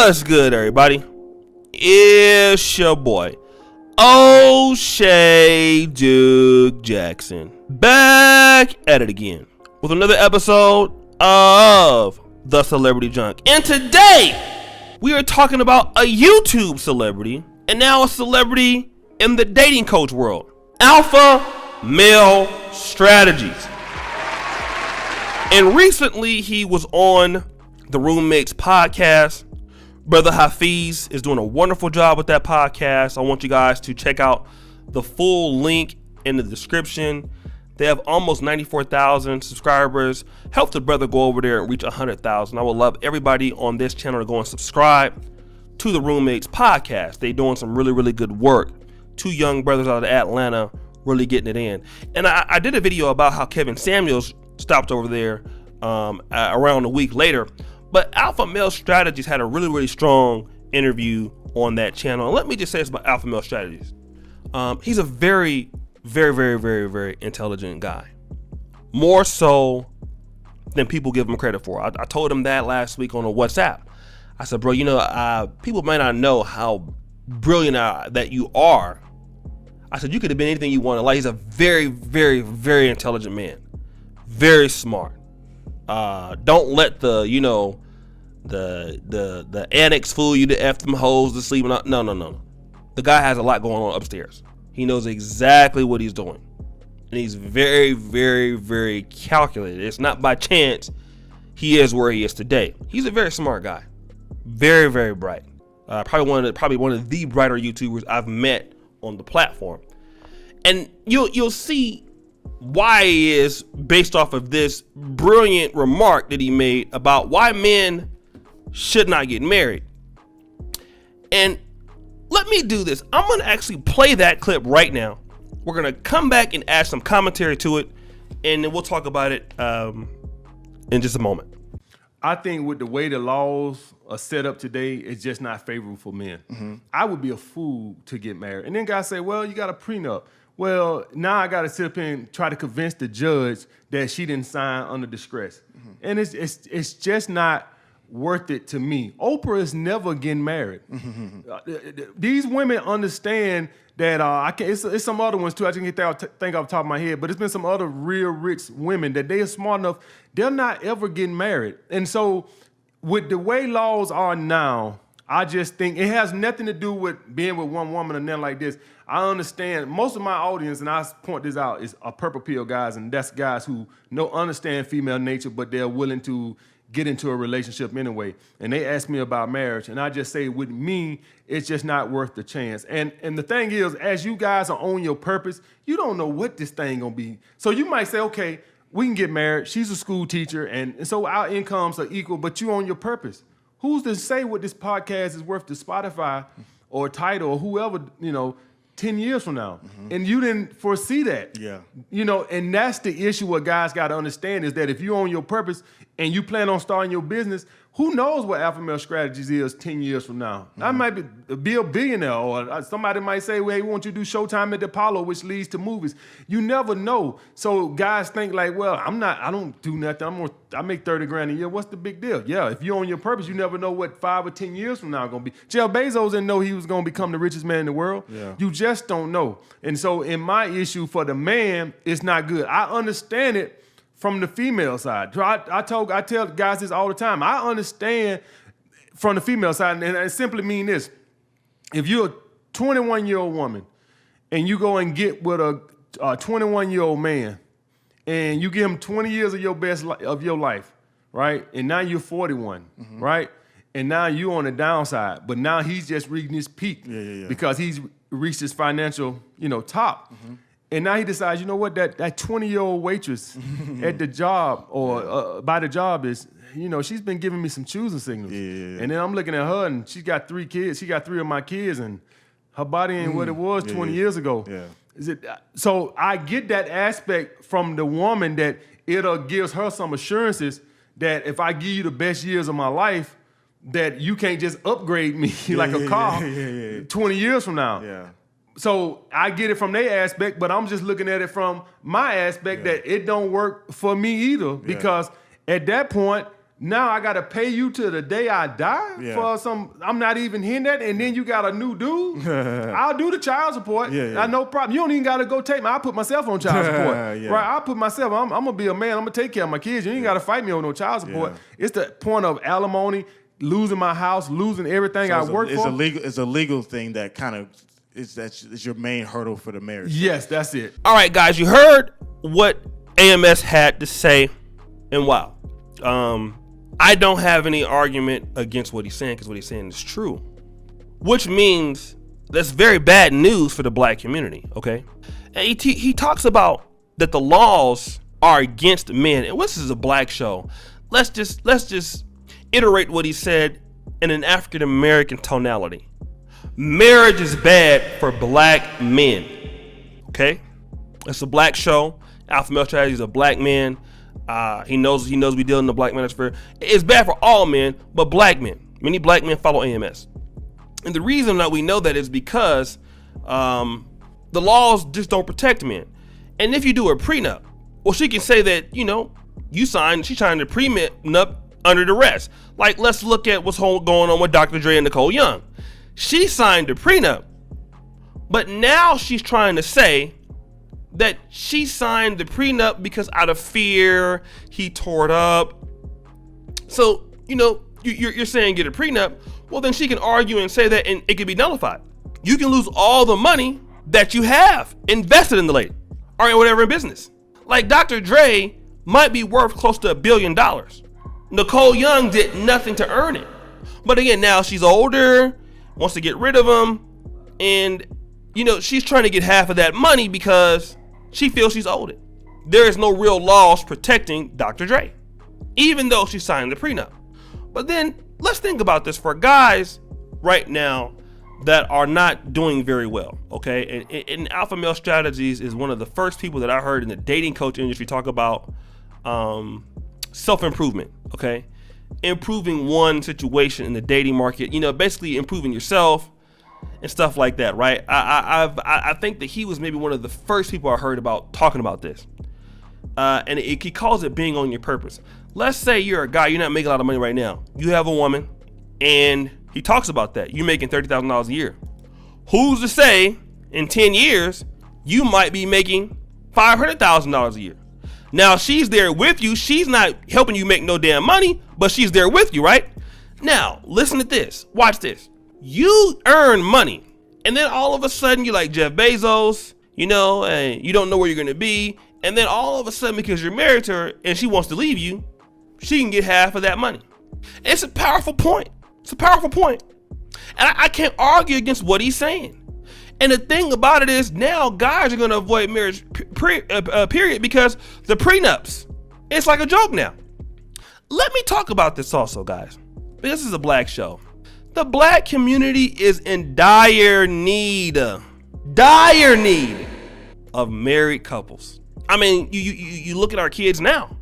What's good, everybody? It's your boy, O'Shea Duke Jackson, back at it again with another episode of The Celebrity Junk. And today, we are talking about a YouTube celebrity and now a celebrity in the dating coach world. Alpha Male Strategies. And recently, he was on the Roommates podcast. Brother Hafiz is doing a wonderful job with that podcast. I want you guys to check out the full link in the description. They have almost 94,000 subscribers. Help the brother go over there and reach 100,000. I would love everybody on this channel to go and subscribe to the Roommates podcast. They're doing some really, really good work. Two young brothers out of Atlanta really getting it in. And I did a video about how Kevin Samuels stopped over there around a week later. But Alpha Male Strategies had a really, really strong interview on that channel. And let me just say this about Alpha Male Strategies. He's a very, very, very, very, very intelligent guy. More so than people give him credit for. I told him that last week on a WhatsApp. I said, bro, people may not know how brilliant that you are. I said, you could have been anything you wanted. Like, he's a very, very, very intelligent man. Very smart. Don't let the annex fool you to F them hoes to sleep. No. The guy has a lot going on upstairs. He knows exactly what he's doing. And he's very, very, very calculated. It's not by chance he is where he is today. He's a very smart guy. Very, very bright. Probably one of the brighter YouTubers I've met on the platform. And you'll see why he is based off of this brilliant remark that he made about why men should not get married. And let me do this. I'm going to actually play that clip right now. We're going to come back and add some commentary to it, and then we'll talk about it in just a moment. I think with the way the laws are set up today, it's just not favorable for men. Mm-hmm. I would be a fool to get married. And then guys say, well, you got a prenup. Well, now I got to sit up here and try to convince the judge that she didn't sign under distress. Mm-hmm. And it's just not worth it to me. Oprah is never getting married. Mm-hmm. These women understand that it's some other ones too. I think off the top of my head, but it's been some other real rich women that they are smart enough. They're not ever getting married. And so with the way laws are now, I just think it has nothing to do with being with one woman or nothing like this. I understand most of my audience, and I point this out, are purple pill guys, and that's guys who understand female nature, but they're willing to get into a relationship anyway. And they ask me about marriage, and I just say with me, it's just not worth the chance. And the thing is, as you guys are on your purpose, you don't know what this thing gonna be. So you might say, okay, we can get married. She's a school teacher, and so our incomes are equal, but you on your purpose. Who's to say what this podcast is worth to Spotify or Tidal or whoever, 10 years from now? Mm-hmm. And you didn't foresee that. Yeah. And that's the issue what guys got to understand is that if you're on your purpose and you plan on starting your business, who knows what Alpha Male Strategies is 10 years from now? Mm-hmm. I might be a billionaire, or somebody might say, well, hey, we want you to do Showtime at the Apollo, which leads to movies. You never know. So guys think like, well, I don't do nothing. I make 30 grand a year. What's the big deal? Yeah, if you're on your purpose, you never know what 5 or 10 years from now going to be. Jeff Bezos didn't know he was going to become the richest man in the world. Yeah. You just don't know. And so in my issue for the man, it's not good. I understand it from the female side. I tell guys this all the time. I understand from the female side, and I simply mean this. If you're a 21-year-old woman and you go and get with a 21-year-old man and you give him 20 years of your life, right? And now you're 41, mm-hmm. right? And now you're on the downside, but now he's just reaching his peak because he's reached his financial, top. Mm-hmm. And now he decides, you know what, that 20-year-old waitress at the job or by the job is, she's been giving me some choosing signals. Yeah. And then I'm looking at her and she's got 3 kids. She got 3 of my kids and her body ain't what it was 20 years ago. Yeah. So I get that aspect from the woman that it gives her some assurances that if I give you the best years of my life, that you can't just upgrade me like a car 20 years from now. Yeah. So I get it from their aspect, but I'm just looking at it from my aspect that it don't work for me either because at that point, Now I gotta pay you till the day I die for some. I'm not even hitting that, and then you got a new dude. I'll do the child support. I no problem. You don't even gotta go take me. I put myself on child support. Right? I put myself. I'm gonna be a man. I'm gonna take care of my kids. You ain't gotta fight me on no child support. It's the point of alimony, losing my house, losing everything I work for. It's a legal thing that kind of is your main hurdle for the marriage. Yes, that's it. All right, guys, you heard what AMS had to say, and wow. I don't have any argument against what he's saying because what he's saying is true, which means that's very bad news for the black community. Okay, and he talks about that the laws are against men, and this is a black show. Let's just iterate what he said in an African American tonality. Marriage is bad for black men. Okay, it's a black show. Alpha Male Strategy is a black man. He knows we deal in the black manosphere. It's bad for all men, but black men. Many black men follow AMS. And the reason that we know that is because the laws just don't protect men. And if you do a prenup, well, she can say that, she signed a prenup under duress. Like, let's look at what's going on with Dr. Dre and Nicole Young. She signed a prenup, but now she's trying to say that she signed the prenup because out of fear, he tore it up. So, you're saying get a prenup. Well, then she can argue and say that and it can be nullified. You can lose all the money that you have invested in the lady or in whatever business. Like Dr. Dre might be worth close to $1 billion. Nicole Young did nothing to earn it. But again, now she's older, wants to get rid of him. And, she's trying to get half of that money because she feels she's owed it. There is no real laws protecting Dr. Dre, even though she signed the prenup. But then let's think about this for guys right now that are not doing very well, okay? And Alpha Male Strategies is one of the first people that I heard in the dating coach industry talk about self-improvement, okay? Improving one situation in the dating market, basically improving yourself and stuff like that, right? I think that he was maybe one of the first people I heard about talking about this. And he calls it being on your purpose. Let's say you're a guy, you're not making a lot of money right now. You have a woman, and he talks about that. You're making $30,000 a year. Who's to say in 10 years, you might be making $500,000 a year? Now, she's there with you. She's not helping you make no damn money, but she's there with you, right? Now, listen to this. Watch this. You earn money, and then all of a sudden you're like Jeff Bezos, and you don't know where you're going to be. And then all of a sudden, because you're married to her and she wants to leave you, she can get half of that money. It's a powerful point. And I can't argue against what he's saying. And the thing about it is now guys are going to avoid marriage, period, because the prenups, it's like a joke now. Let me talk about this also, guys. This is a black show. The black community is in dire need of married couples. I mean, you look at our kids now.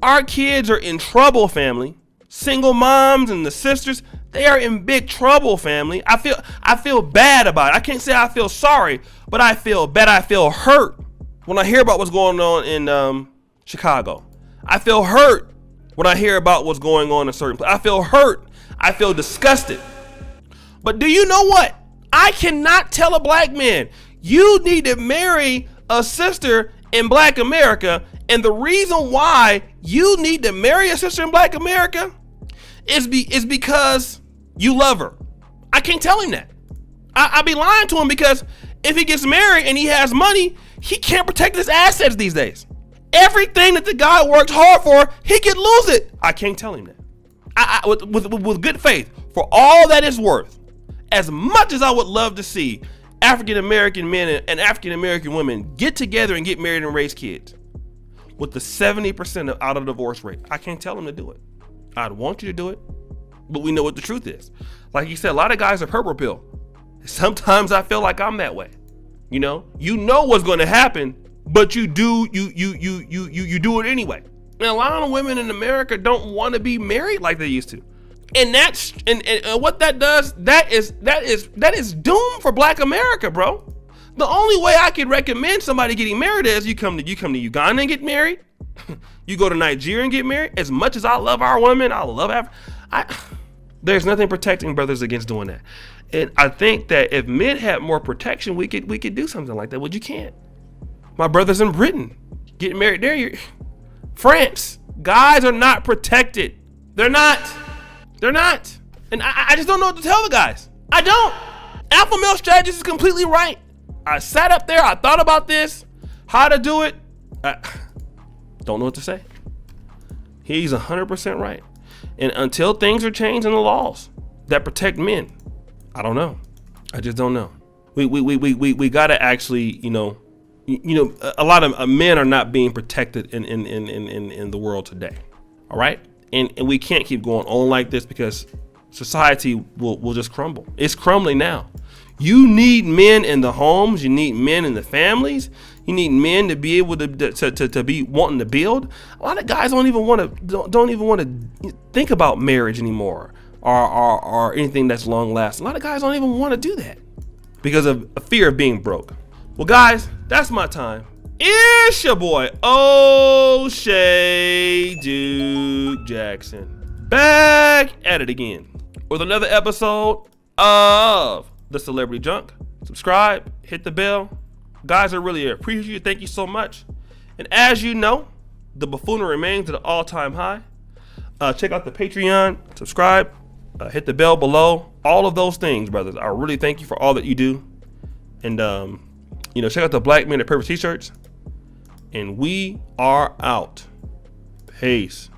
Our kids are in trouble, family. Single moms and the sisters, they are in big trouble, family. I feel bad about it. I can't say I feel sorry, but I feel bad. I feel hurt when I hear about what's going on in Chicago. I feel hurt when I hear about what's going on in certain places. I feel hurt. I feel disgusted. But do you know what? I cannot tell a black man, you need to marry a sister in black America. And the reason why you need to marry a sister in black America is because you love her. I can't tell him that. I'd be lying to him, because if he gets married and he has money, he can't protect his assets these days. Everything that the guy worked hard for, he could lose it. I can't tell him that. With good faith, for all that it's worth, as much as I would love to see African American men and African American women get together and get married and raise kids, with the 70% out of divorce rate, I can't tell him to do it. I'd want you to do it, but we know what the truth is. Like you said, a lot of guys are purple pill. Sometimes I feel like I'm that way. You know what's going to happen, but you do it anyway. And a lot of women in America don't want to be married like they used to. And that's and what that does, that is doom for black America, bro. The only way I could recommend somebody getting married is you come to Uganda and get married. You go to Nigeria and get married. As much as I love our women, I love Africa. There's nothing protecting brothers against doing that. And I think that if men had more protection, we could do something like that. Well, you can't. My brothers in Britain getting married there. France, guys are not protected. They're not. And I just don't know what to tell the guys. I don't. Alpha male strategist is completely right. I sat up there, I thought about this, how to do it. I don't know what to say. He's 100% right. And until things are changed in the laws that protect men, I don't know. I just don't know. We gotta actually, a lot of men are not being protected in the world today. All right, and we can't keep going on like this because society will just crumble. It's crumbling now. You need men in the homes. You need men in the families. You need men to be able to be wanting to build. A lot of guys don't even want to think about marriage anymore or anything that's long lasting. A lot of guys don't even want to do that because of a fear of being broke. Well, guys, that's my time. It's your boy O'Shea Duke Jackson, back at it again with another episode of The Celebrity Junk. Subscribe, hit the bell. Guys, I really appreciate you. Thank you so much. And as you know, the buffoonery remains at an all-time high. Check out the Patreon, subscribe, hit the bell below. All of those things, brothers. I really thank you for all that you do. And, check out the Black Men of Purpose t-shirts. And we are out. Peace.